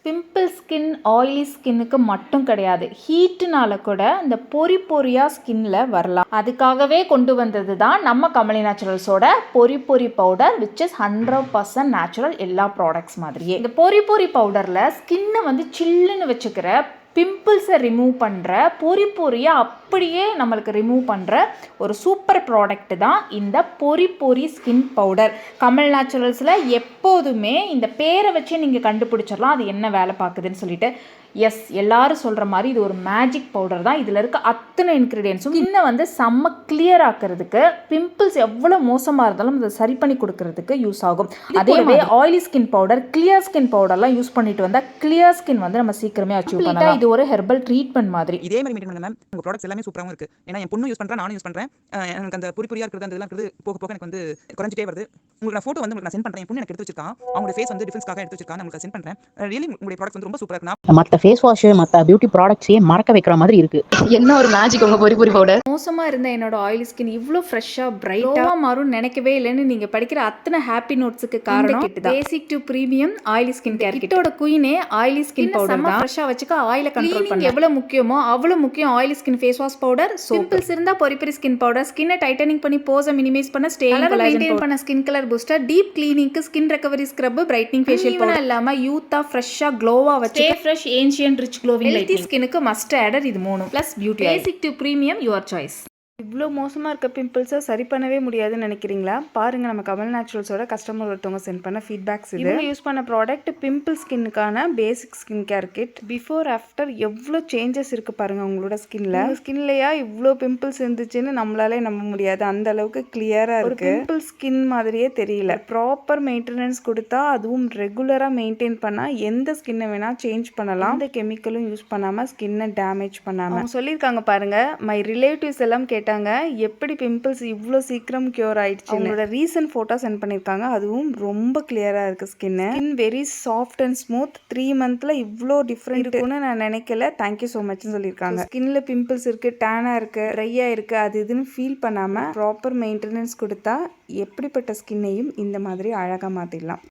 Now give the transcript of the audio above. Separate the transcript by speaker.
Speaker 1: Pimple skin oily ஸ்கின்னுக்கு மட்டும் கிடையாது, ஹீட்டுனால கூட இந்த பொறி பொறியாக ஸ்கின்ல வரலாம். அதுக்காகவே கொண்டு வந்தது தான் நம்ம கமலி நேச்சுரல்ஸோட பொறி பொறி பவுடர், விச் இஸ் 100% நேச்சுரல். எல்லா ப்ராடக்ட்ஸ் மாதிரியே இந்த பொறி பொறி பவுடரில் ஸ்கின்னை வந்து சில்லுன்னு வச்சுக்கிற, பிம்பிள்ஸை ரிமூவ் பண்ணுற, பொறி பொறியாக அப்படியே நம்மளுக்கு ரிமூவ் பண்ணுற ஒரு சூப்பர் ப்ராடக்ட் தான் இந்த பொறி பொறி ஸ்கின் பவுடர். கமல் நேச்சுரல்ஸில் எப்போதுமே இந்த பேரை வச்சே நீங்கள் கண்டுபிடிச்சிடலாம் அது என்ன வேலை பார்க்குதுன்னு சொல்லிட்டு. எஸ், எல்லாரும் சொல்கிற மாதிரி இது ஒரு மேஜிக் பவுடர் தான். இதில் இருக்க அத்தனை இன்க்ரீடியன்ஸும் ஸ்கின்னை வந்து செம்ம கிளியர் ஆக்கிறதுக்கு, பிம்பிள்ஸ் எவ்வளோ மோசமாக இருந்தாலும் அதை சரி பண்ணி கொடுக்கறதுக்கு யூஸ் ஆகும். அதேவே oily skin powder, clear skin பவுடர்லாம் யூஸ் பண்ணிட்டு வந்தால் கிளியர் ஸ்கின் வந்து நம்ம சீக்கிரமே அச்சீவ் பண்ணலாம். இது ஒரு ஹெர்பல் ட்ரீட்மெண்ட் மாதிரி.
Speaker 2: இதே மாதிரி மெயின்டைன் பண்ணுங்க மேம். உங்க ப்ராடக்ட்ஸ் எல்லாமே சூப்பராகவும் இருக்கு. ஏன்னா என் பொண்ணு யூஸ் பண்றா, நானும் யூஸ் பண்றேன். எனக்கு அந்த பொறி பொறியா இருக்கிறது அதெல்லாம் இருக்குது போக போக எனக்கு வந்து குறைஞ்சிட்டே வருது. உங்களுக்கு நான் ஃபோட்டோ வந்து உங்களுக்கு நான் சென்ட் பண்றேன். என் பொண்ணு எனக்கு எடுத்து வச்சிருக்கா. அவங்களோட ஃபேஸ் வந்து டிஃபரன்ஸ்க்காக எடுத்து வச்சிருக்கா. நான் உங்களுக்கு சென்ட் பண்றேன். ரியலி உங்களுடைய ப்ராடக்ட்ஸ் வந்து ரொம்ப சூப்பரா இருக்கு.
Speaker 3: மற்ற ஃபேஸ் வாஷ், மற்ற பியூட்டி ப்ராடக்ட்ஸே மறக்க வைக்கிற மாதிரி இருக்கு.
Speaker 4: என்ன ஒரு மேஜிக் உங்க பொறி பொறி பவுடர்.
Speaker 1: மோசமாக இருந்த என்னோட ஆயிலி ஸ்கின் இவ்வளோ ஃப்ரெஷ்ஷாக பிரைட்டாக மாறும் நினைக்கவே இல்லைன்னு நீங்கள் படிக்கிற அத்தனை ஹாப்பி நோட்ஸுக்கு காரணம் basic to premium oily skin care கிட்டோட குயினே ஆயிலி ஸ்கின் பவுடர் தான். ஃப்ரெஷ்ஷாக வச்சுக்க ஆயிலை கண்ட்ரோல் பண்ண எவ்வளோ முக்கியமோ அவ்வளோ முக்கியம் oily skin face wash powder. Pimples இருந்தால் பொறி பொறி ஸ்கின் பவுடர், ஸ்கின்னை டைட்டனிங் பண்ணி போஸை மினிமைஸ் பண்ண, ஸ்டே மெயின்டைன் பண்ண ஸ்கின் கலர் பூஸ்டர், டீப் கிளீனிங்க்கு skin recovery scrub, brightening facial powder இல்லாமல் யூத்தாக ஃப்ரெஷ்ஷாக க்ளோவாக வச்சு fresh ancient rich glowing healthy ஸ்கின்னுக்கு மஸ்ட் ஆடர் இது 3 plus beauty basic to premium your choice.
Speaker 5: இவ்வளோ மோசமாக இருக்க பிம்பிள்ஸை சரி பண்ணவே முடியாதுன்னு நினைக்கிறீங்களா? பாருங்கள், நம்ம கமல் நேச்சுரல்ஸோட கஸ்டமர் ஒருத்தவங்க சென்ட் பண்ண ஃபீட்பேக்ஸ். இது யூஸ் பண்ண ப்ராடக்ட் பிம்பிள் ஸ்கின்னுக்கான basic skin care kit. Before after எவ்வளோ சேஞ்சஸ் இருக்குது பாருங்கள் உங்களோட ஸ்கின்லையா இவ்வளோ பிம்பிள்ஸ் இருந்துச்சுன்னு நம்மளாலே நம்ப முடியாது. அந்த அளவுக்கு கிளியராக இருக்குது. பிம்பிள் ஸ்கின் மாதிரியே தெரியல. ப்ராப்பர் மெயின்டெனன்ஸ் கொடுத்தா, அதுவும் ரெகுலராக மெயின்டைன் பண்ணால் எந்த ஸ்கின்னை வேணால் சேஞ்ச் பண்ணலாம். எந்த கெமிக்கலும் யூஸ் பண்ணாமல், ஸ்கின்னை டேமேஜ் பண்ணாமல். அவங்க சொல்லியிருக்காங்க பாருங்கள், மை ரிலேட்டிவ்ஸ் எல்லாம் கேட்டாங்க எப்படி பிம்பிள்ஸ் இவ்வளோ சீக்கிரம் கியூர் ஆயிடுச்சு. அவங்களோட ரீசன்ட் ஃபோட்டோ சென்ட் பண்ணியிருக்காங்க. அதுவும் ரொம்ப கிளியராக இருக்குது. Skin very soft and smooth. 3 மந்த்ல இவ்வளோ டிஃப்ரெண்ட் இருக்குன்னு நான் நினைக்கல. தேங்க்யூ ஸோ மச்னு சொல்லியிருக்காங்க. ஸ்கின்ல பிம்பிள்ஸ் இருக்குது, டேனாக இருக்குது, ட்ரையாக இருக்குது, அது இதுன்னு ஃபீல் பண்ணாமல் ப்ராப்பர் மெயின்டெனன்ஸ் கொடுத்தா எப்படிப்பட்ட ஸ்கின்னையும் இந்த மாதிரி அழகாக மாற்றிடலாம்.